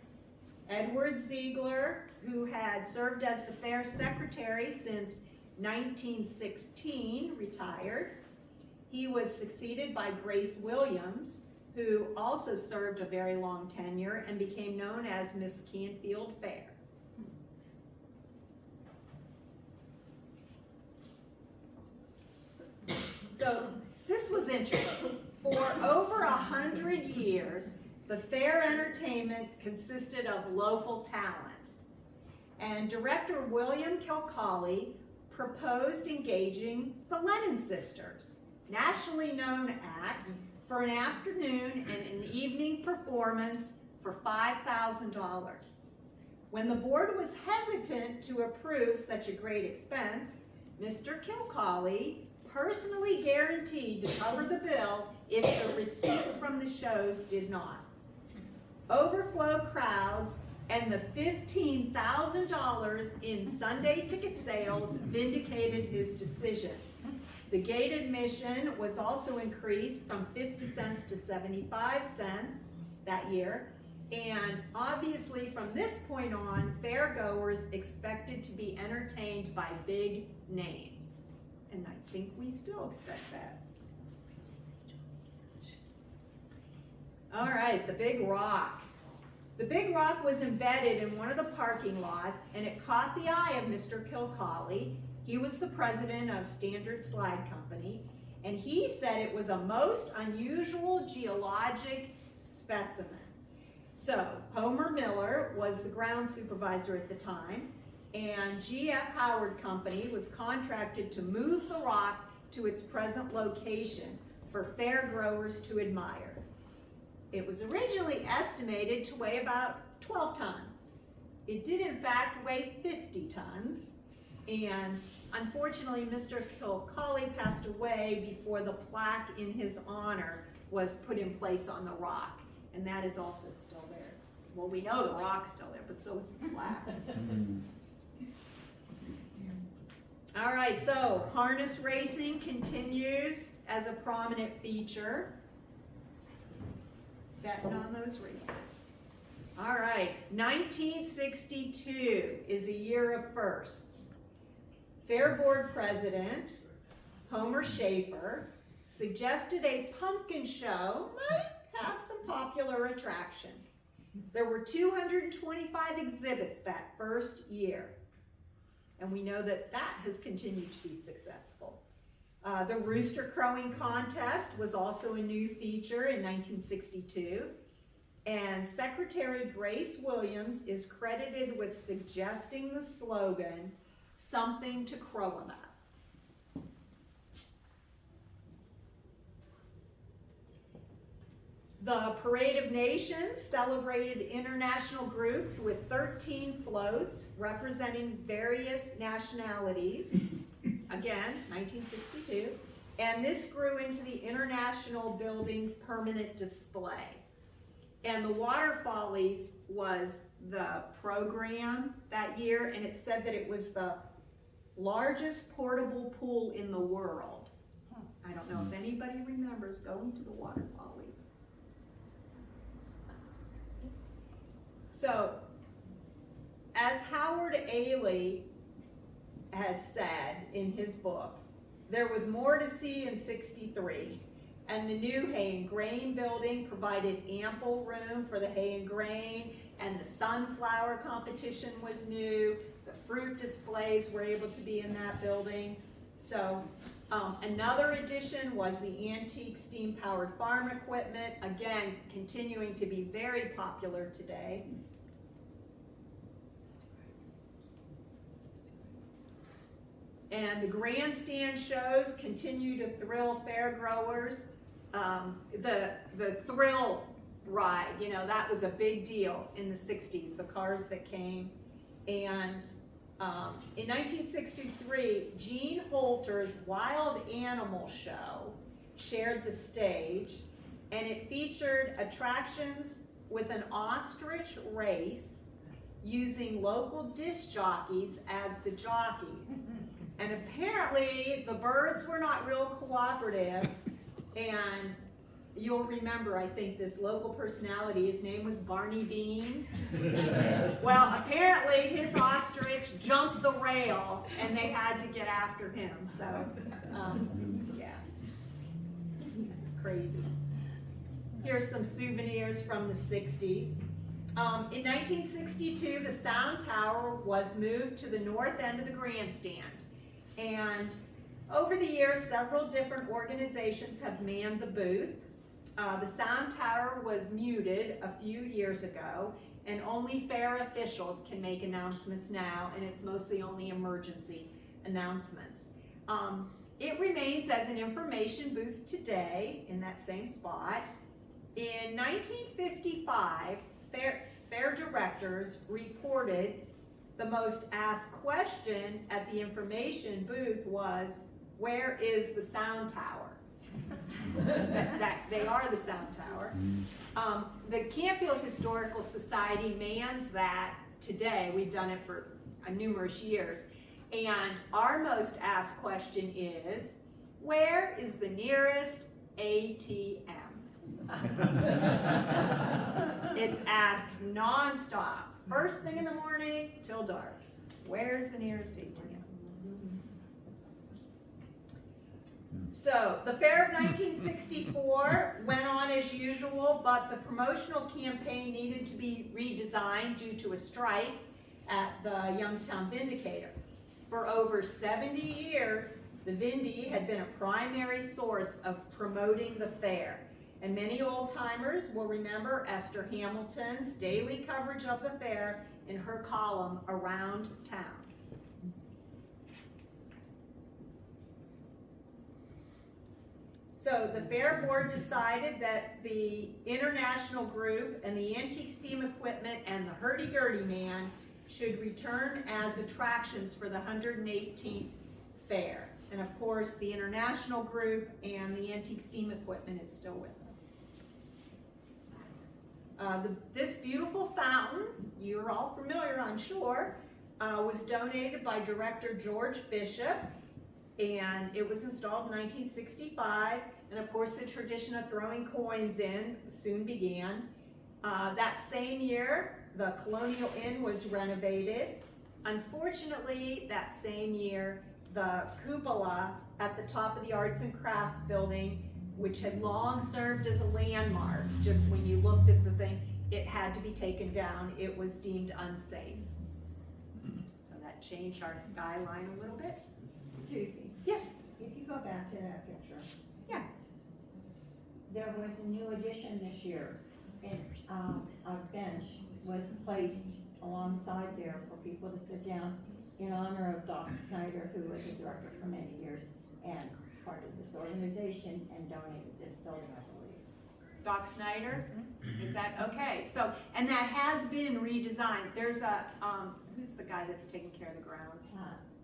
Edward Ziegler, who had served as the fair secretary since 1916, retired. He was succeeded by Grace Williams, who also served a very long tenure and became known as Miss Canfield Fair. So this was interesting. For over 100 years, the fair entertainment consisted of local talent. And director William Kilcawley proposed engaging the Lennon Sisters, nationally known act, for an afternoon and an evening performance for $5,000. When the board was hesitant to approve such a great expense, Mr. Kilcawley personally guaranteed to cover the bill if the receipts from the shows did not. Overflow crowds and the $15,000 in Sunday ticket sales vindicated his decision. The gate admission was also increased from 50 cents to 75 cents that year, and obviously from this point on, fairgoers expected to be entertained by big names. And I think we still expect that. All right, the Big Rock. The Big Rock was embedded in one of the parking lots, and it caught the eye of Mr. Kilcawley. He was the president of Standard Slide Company, and he said it was a most unusual geologic specimen. So Homer Miller was the ground supervisor at the time, and G.F. Howard Company was contracted to move the rock to its present location for fair growers to admire. It was originally estimated to weigh about 12 tons. It did in fact weigh 50 tons, and unfortunately Mr. Kilcauley passed away before the plaque in his honor was put in place on the rock, and that is also still there. Well, we know the rock's still there, but so is the plaque. All right, so harness racing continues as a prominent feature. Betting on those races. All right, 1962 is a year of firsts. Fair Board President Homer Schaefer suggested a pumpkin show might have some popular attraction. There were 225 exhibits that first year, and we know that that has continued to be successful. The rooster crowing contest was also a new feature in 1962, and Secretary Grace Williams is credited with suggesting the slogan, "Something to crow about." The Parade of Nations celebrated international groups with 13 floats representing various nationalities. Again, 1962. And this grew into the International Building's permanent display. And the Water Follies was the program that year, and it said that it was the largest portable pool in the world. I don't know if anybody remembers going to the Water Follies. So, as Howard Ailey has said in his book, there was more to see in '63, and the new hay and grain building provided ample room for the hay and grain, and the sunflower competition was new, the fruit displays were able to be in that building. So another addition was the antique steam-powered farm equipment, again, continuing to be very popular today. And the grandstand shows continue to thrill fair growers. The thrill ride, you know, that was a big deal in the 60s, the cars that came. And in 1963, Gene Holter's Wild Animal Show shared the stage, and it featured attractions with an ostrich race using local disc jockeys as the jockeys. And apparently the birds were not real cooperative, and you'll remember, I think, this local personality, his name was Barney Bean. Well, apparently his ostrich jumped the rail and they had to get after him, so, yeah, crazy. Here's some souvenirs from the 60s. In 1962, the sound tower was moved to the north end of the grandstand. And over the years, several different organizations have manned the booth. The sound tower was muted a few years ago, and only fair officials can make announcements now, and it's mostly only emergency announcements. It remains as an information booth today in that same spot. In 1955, fair directors reported the most asked question at the information booth was, "Where is the sound tower?" that they are the sound tower. The Canfield Historical Society mans that today. We've done it for numerous years. And our most asked question is, where is the nearest ATM? It's asked nonstop, first thing in the morning till dark. Where's the nearest ATM? So the fair of 1964 went on as usual, but the promotional campaign needed to be redesigned due to a strike at the Youngstown Vindicator. For over 70 years, the Vindy had been a primary source of promoting the fair. And many old-timers will remember Esther Hamilton's daily coverage of the fair in her column Around Town. So the fair board decided that the international group and the antique steam equipment and the hurdy-gurdy man should return as attractions for the 118th fair. And of course, the international group and the antique steam equipment is still with us. This beautiful fountain, you're all familiar, I'm sure, was donated by director George Bishop, and it was installed in 1965, and of course the tradition of throwing coins in soon began. That same year, the Colonial Inn was renovated. Unfortunately, that same year, the cupola at the top of the Arts and Crafts building, which had long served as a landmark, just when you looked at the thing, it had to be taken down. It was deemed unsafe. So that changed our skyline a little bit. Susie, Yes, if you go back to that picture. Yeah. There was a new addition this year, and, a bench was placed alongside there for people to sit down in honor of Doc Snyder, who was a director for many years and part of this organization and donated this building, I believe. Doc Snyder, is that, okay, so, and that has been redesigned. There's a, who's the guy that's taking care of the grounds?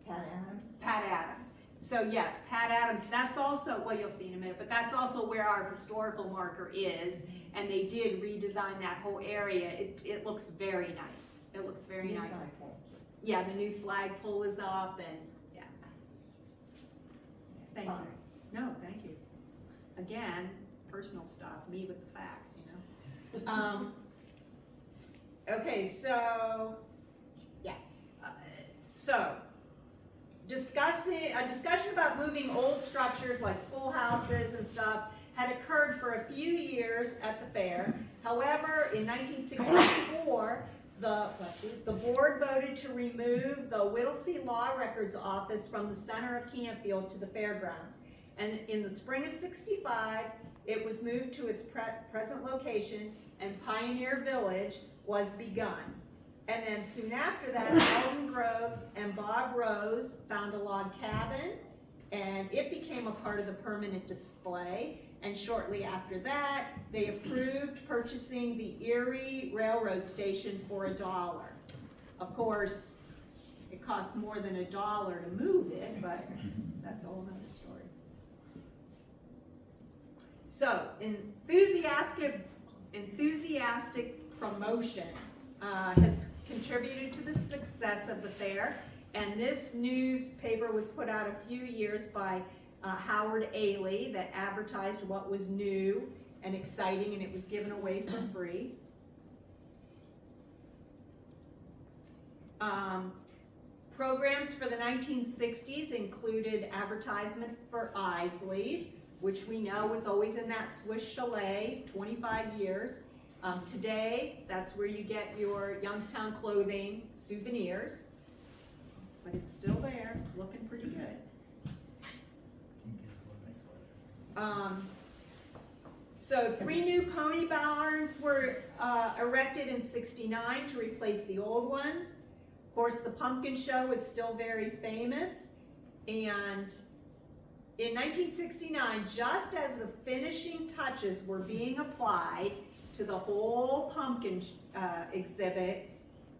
Pat Adams? Pat Adams. So yes, Pat Adams, that's also, well, you'll see in a minute, but that's also where our historical marker is, and they did redesign that whole area. It looks very nice. It looks very nice. Yeah, the new flagpole is up, and yeah. Thank you. No, thank you. Again, personal stuff, me with the facts, you know. Okay, so, yeah. So, a discussion about moving old structures like schoolhouses and stuff had occurred for a few years at the fair. However, in 1964, the board voted to remove the Whittlesey Law Records Office from the center of Canfield to the fairgrounds. And in the spring of '65, it was moved to its present location, and Pioneer Village was begun. And then soon after that, Alden Groves and Bob Rose found a log cabin, and it became a part of the permanent display. And shortly after that, they approved purchasing the Erie Railroad Station for $1. Of course, it costs more than $1 to move it, but that's a whole nother story. So, enthusiastic promotion has contributed to the success of the fair, and this newspaper was put out a few years by Howard Ailey that advertised what was new and exciting, and it was given away for free. Programs for the 1960s included advertisement for Isley's, which we know was always in that Swiss Chalet, 25 years. Today, that's where you get your Youngstown clothing souvenirs, but it's still there, looking pretty good. So 3 new pony barns were erected in '69 to replace the old ones. Of course, the pumpkin show is still very famous, and in 1969, just as the finishing touches were being applied to the whole pumpkin exhibit,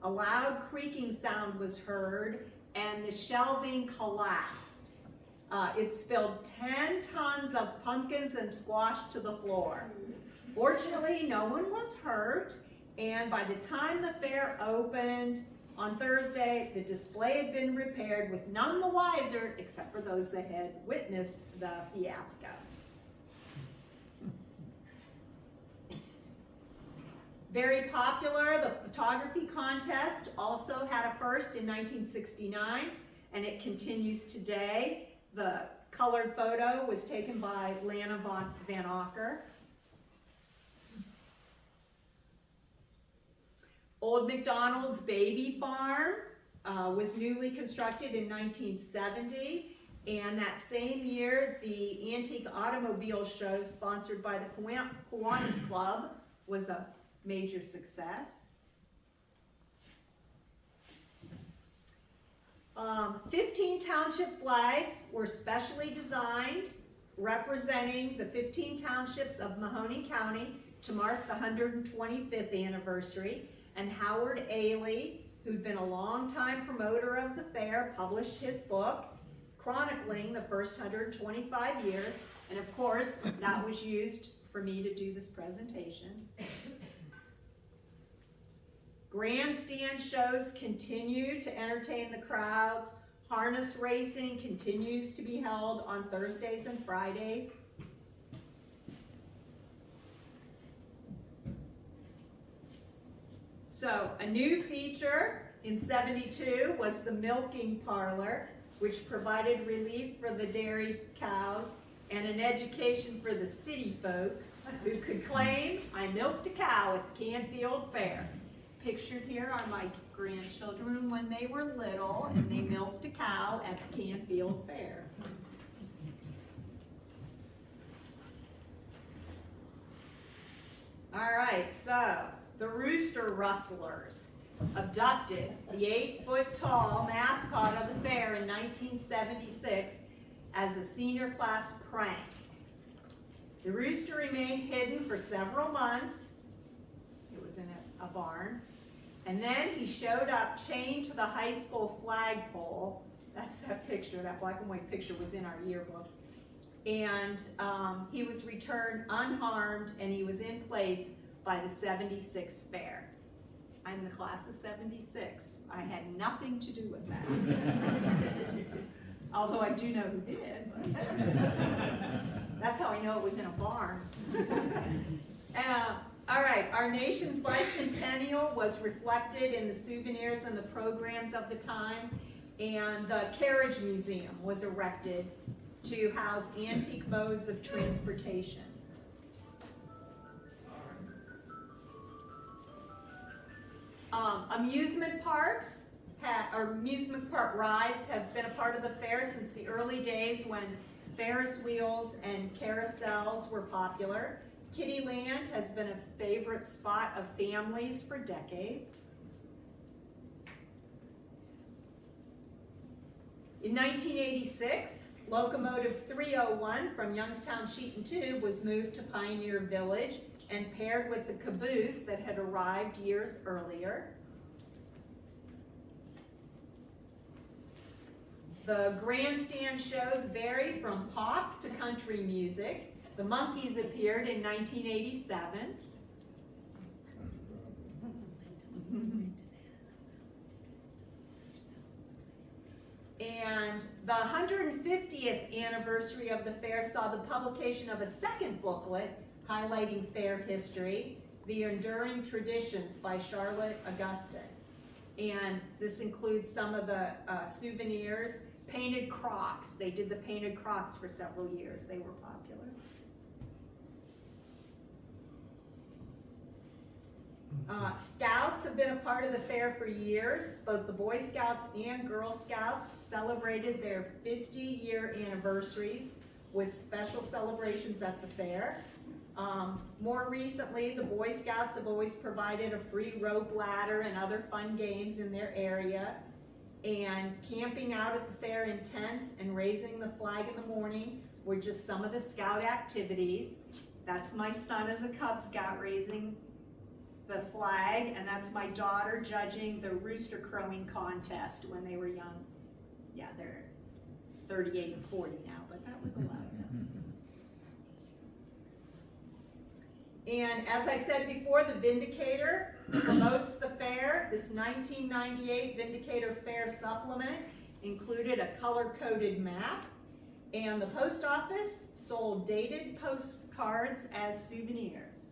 a loud creaking sound was heard, and the shelving collapsed. It spilled 10 tons of pumpkins and squash to the floor. Fortunately, no one was hurt, and by the time the fair opened on Thursday, the display had been repaired with none the wiser, except for those that had witnessed the fiasco. Very popular, the photography contest also had a first in 1969, and it continues today. The colored photo was taken by Lana Van Acker. Old McDonald's Baby Farm was newly constructed in 1970, and that same year, the Antique Automobile Show sponsored by the Kiwanis Club was a major success. 15 township flags were specially designed representing the 15 townships of Mahoning County to mark the 125th anniversary. And Howard Ailey, who'd been a longtime promoter of the fair, published his book chronicling the first 125 years. And of course, that was used for me to do this presentation. Grandstand shows continue to entertain the crowds. Harness racing continues to be held on Thursdays and Fridays. So a new feature in '72 was the milking parlor, which provided relief for the dairy cows and an education for the city folk who could claim, I milked a cow at the Canfield Fair. Pictured here are my grandchildren when they were little and they milked a cow at the Canfield Fair. All right, so the Rooster Rustlers abducted the 8-foot-tall mascot of the fair in 1976 as a senior class prank. The rooster remained hidden for several months. It was in a barn. And then he showed up chained to the high school flagpole. That's that picture, that black and white picture was in our yearbook. And he was returned unharmed, and he was in place by the '76 fair. I'm the class of '76. I had nothing to do with that. Although I do know who did. That's how I know it was in a barn. All right, our nation's bicentennial was reflected in the souvenirs and the programs of the time, and the Carriage Museum was erected to house antique modes of transportation. Amusement parks or amusement park rides have been a part of the fair since the early days when Ferris wheels and carousels were popular. Kittyland has been a favorite spot of families for decades. In 1986, Locomotive 301 from Youngstown Sheet and Tube was moved to Pioneer Village and paired with the caboose that had arrived years earlier. The grandstand shows vary from pop to country music. The Monkees appeared in 1987. And the 150th anniversary of the fair saw the publication of a second booklet highlighting fair history, The Enduring Traditions by Charlotte Augustin. And this includes some of the souvenirs, painted Crocs. They did the painted Crocs for several years. They were popular. Scouts have been a part of the fair for years. Both the Boy Scouts and Girl Scouts celebrated their 50-year anniversaries with special celebrations at the fair. More recently, the Boy Scouts have always provided a free rope ladder and other fun games in their area. And camping out at the fair in tents and raising the flag in the morning were just some of the Scout activities. That's my son as a Cub Scout raising the flag, and that's my daughter judging the rooster crowing contest when they were young. Yeah, they're 38 and 40 now, but that was a lot of fun. And as I said before, the Vindicator promotes the fair. This 1998 Vindicator Fair supplement included a color-coded map, and the post office sold dated postcards as souvenirs.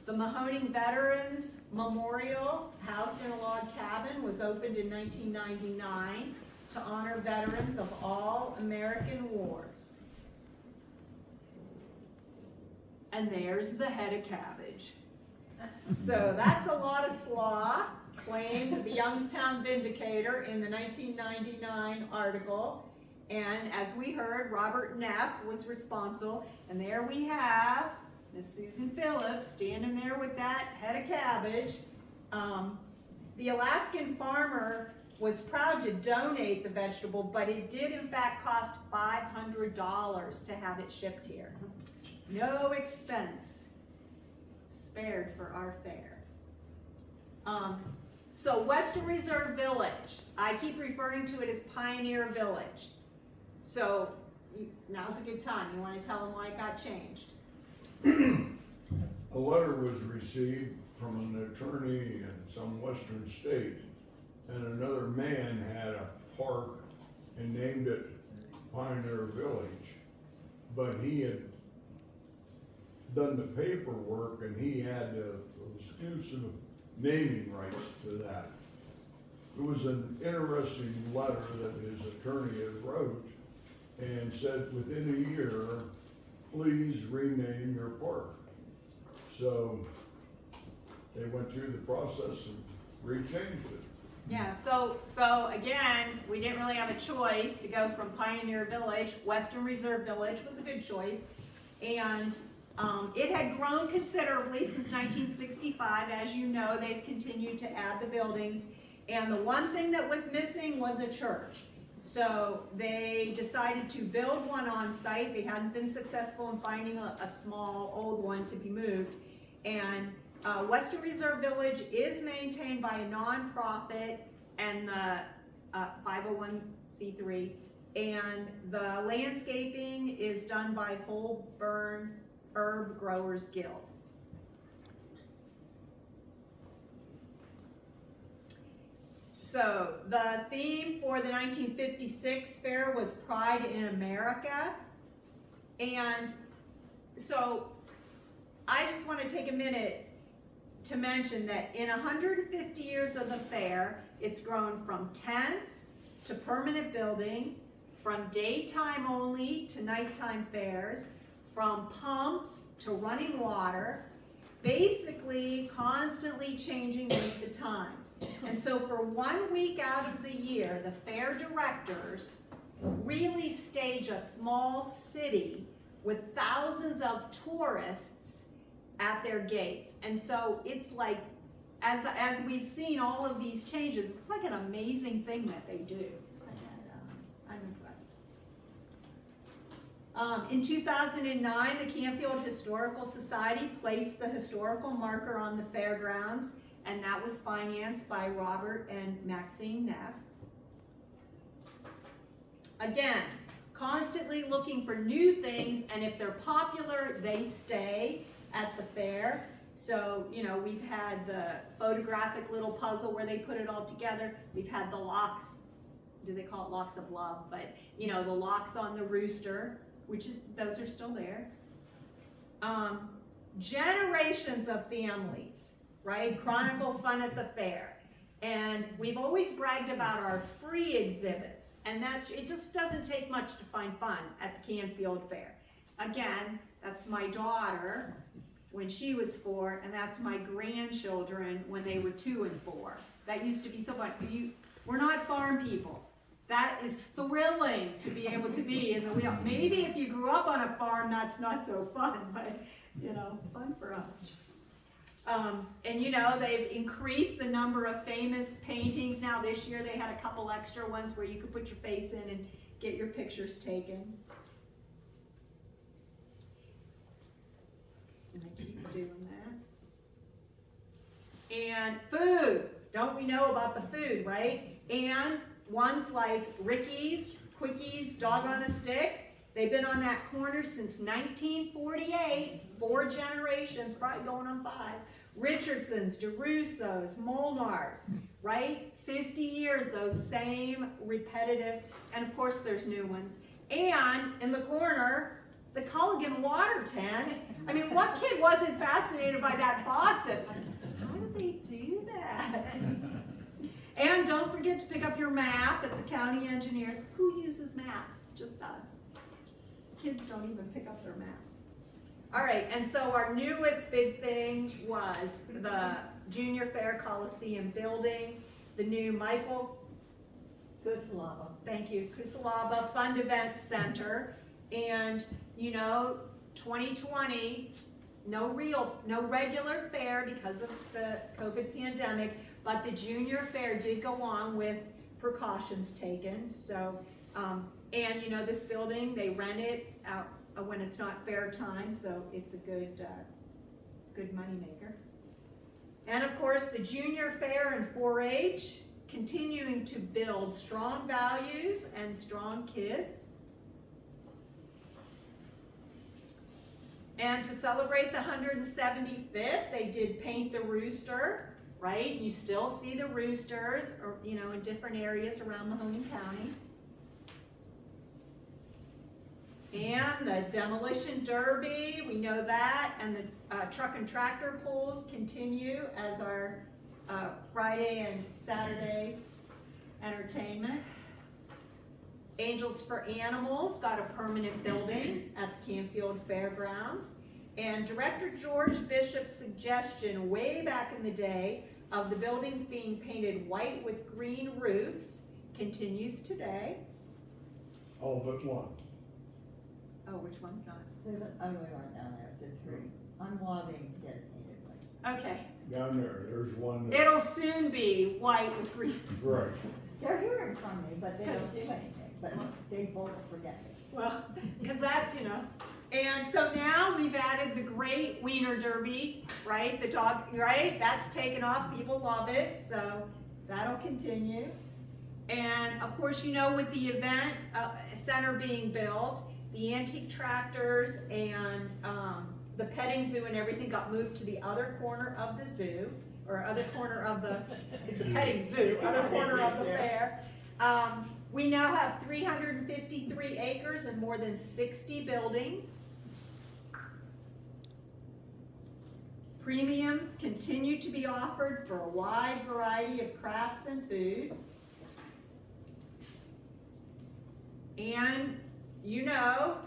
The Mahoning Veterans Memorial, housed in a log cabin, was opened in 1999 to honor veterans of all American wars. And there's the head of cabbage. So that's a lot of slaw, claimed the Youngstown Vindicator in the 1999 article. And as we heard, Robert Neff was responsible. And there we have Miss Susan Phillips standing there with that head of cabbage. The Alaskan farmer was proud to donate the vegetable, but it did in fact cost $500 to have it shipped here. No expense spared for our fair. So Western Reserve Village, I keep referring to it as Pioneer Village. So now's a good time. You want to tell them why it got changed? A letter was received from an attorney in some western state, and another man had a park and named it Pioneer Village. But he had done the paperwork and he had the exclusive naming rights to that. It was an interesting letter that his attorney had wrote and said within a year, please rename your park. So they went through the process and rechanged it. Yeah, so again, we didn't really have a choice to go from Pioneer Village. Western Reserve Village was a good choice. And it had grown considerably since 1965. As you know, they've continued to add the buildings. And the one thing that was missing was a church. So they decided to build one on site. They hadn't been successful in finding a small old one to be moved. And Western Reserve Village is maintained by a nonprofit and the 501c3. And the landscaping is done by Whole Burn Herb Growers Guild. So the theme for the 1956 fair was Pride in America. And so I just want to take a minute to mention that in 150 years of the fair, it's grown from tents to permanent buildings, from daytime only to nighttime fairs, from pumps to running water, basically constantly changing with the times. And so for 1 week out of the year, the fair directors really stage a small city with thousands of tourists at their gates. And so it's like, as we've seen all of these changes, it's like an amazing thing that they do. I'm impressed. In 2009, the Canfield Historical Society placed the historical marker on the fairgrounds, and that was financed by Robert and Maxine Neff. Again, constantly looking for new things, and if they're popular, they stay at the fair. So, you know, we've had the photographic little puzzle where they put it all together. We've had the locks, do they call it locks of love? But, you know, the locks on the rooster, those are still there. Generations of families, right? Chronicle fun at the fair. And we've always bragged about our free exhibits, and it just doesn't take much to find fun at the Canfield Fair. Again, that's my daughter when she was 4, and that's my grandchildren when they were 2 and 4. That used to be so fun. We're not farm people. That is thrilling to be able to be in the wheel. Maybe if you grew up on a farm, that's not so fun, but, you know, fun for us. And you know, they've increased the number of famous paintings. Now this year they had a couple extra ones where you could put your face in and get your pictures taken. And I keep doing that. And food. Don't we know about the food, right? And ones like Ricky's, Quickies, Dog on a Stick. They've been on that corner since 1948, 4 generations, probably going on 5. Richardson's, DeRusso's, Molnar's, right? 50 years, those same repetitive, and of course there's new ones. And in the corner, the Culligan water tent. I mean, what kid wasn't fascinated by that faucet? How do they do that? And don't forget to pick up your map at the county engineers. Who uses maps? Just us. Kids don't even pick up their maps. All right, and so our newest big thing was the Junior Fair Coliseum building, the new Michael Kuslava. Thank you, Kusalaba Fund Event Center. And you know, 2020, no regular fair because of the COVID pandemic, but the Junior Fair did go on with precautions taken. So, and you know, this building, they rent it out when it's not fair time, so it's a good moneymaker. And of course, the junior fair and 4-H, continuing to build strong values and strong kids. And to celebrate the 175th, they did paint the rooster, right? You still see the roosters, or, you know, in different areas around Mahoning County. And the demolition derby, we know that, and the truck and tractor pulls continue as our Friday and Saturday entertainment. Angels for Animals got a permanent building at the Canfield Fairgrounds. And Director George Bishop's suggestion way back in the day of the buildings being painted white with green roofs continues today. All but one. Oh, which one's not? There's an ugly one down there, that's three, on lobbying dedicated, like. Okay, Down there's one that, it'll soon be white with green. right. They're hearing from me, but they don't do anything, but they both forget me. Well, because that's, you know. And so now we've added the Great Wiener Derby, right? The dog, right? That's taken off. People love it. So that'll continue. And of course, you know, with the event center being built, the antique tractors and the petting zoo and everything got moved to the other corner of the zoo, or other corner of the, it's a petting zoo, other corner of the fair. We now have 353 acres and more than 60 buildings. Premiums continue to be offered for a wide variety of crafts and food. And you know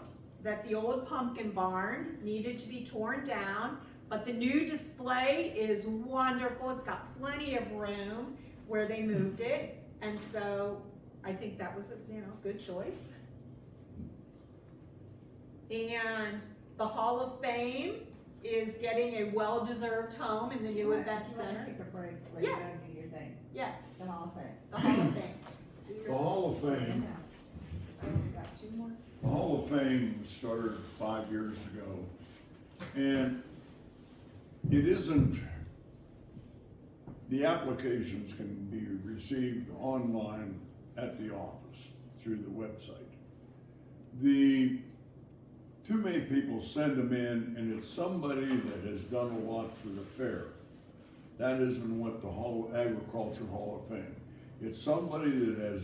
that the old pumpkin barn needed to be torn down, but the new display is wonderful. It's got plenty of room where they moved it, and so I think that was a good choice. And the Hall of Fame is getting a well-deserved home in the new event You center. wanna take a break, let you Yeah. go do your thing, Yeah, the whole thing. the Hall of Fame. The Hall of Fame, I only got two more. The Hall of Fame started 5 years ago, and it isn't, the applications can be received online at the office through the website. Too many people send them in, and it's somebody that has done a lot for the fair. That isn't what the Agriculture Hall of Fame. It's somebody that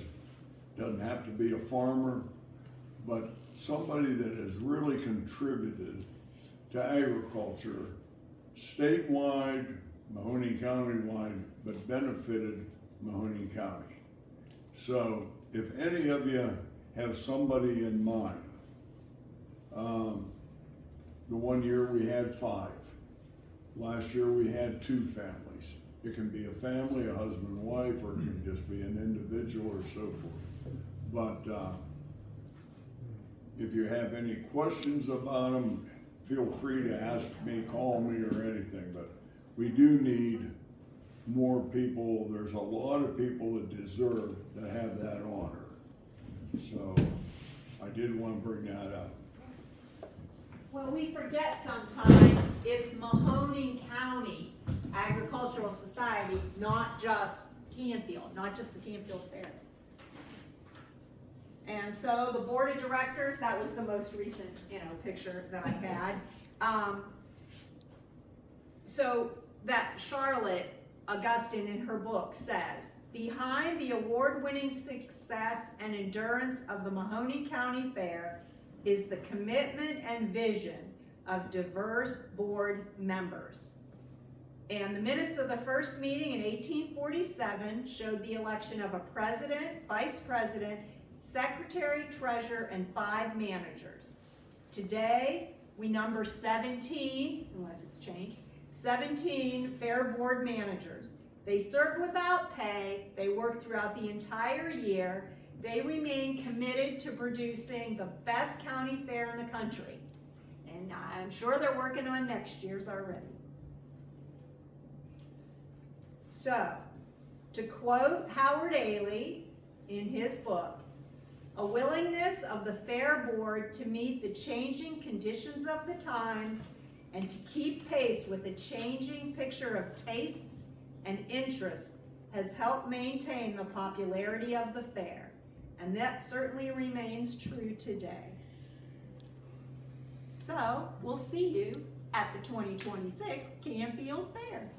doesn't have to be a farmer, but somebody that has really contributed to agriculture statewide, Mahoning County-wide, but benefited Mahoning County. So if any of you have somebody in mind, the one year we had 5. Last year we had 2 families. It can be a family, a husband and wife, or it can just be an individual or so forth. But if you have any questions about them, feel free to ask me, call me, or anything. But we do need more people. There's a lot of people that deserve to have that honor. So I did want to bring that up. Well, we forget sometimes it's Mahoning County Agricultural Society, not just Canfield, not just the Canfield Fair. And so the board of directors, that was the most recent, picture that I had. So that Charlotte Augustine in her book says, behind the award-winning success and endurance of the Mahoning County Fair is the commitment and vision of diverse board members. And the minutes of the first meeting in 1847 showed the election of a president, vice president, secretary, treasurer, and 5 managers. Today, we number 17, unless it's changed, 17 fair board managers. They serve without pay, they work throughout the entire year, they remain committed to producing the best county fair in the country. And I'm sure they're working on next year's already. So, to quote Howard Ailey, in his book, a willingness of the Fair Board to meet the changing conditions of the times and to keep pace with the changing picture of tastes and interests has helped maintain the popularity of the fair, and that certainly remains true today. So, we'll see you at the 2026 Canfield Fair.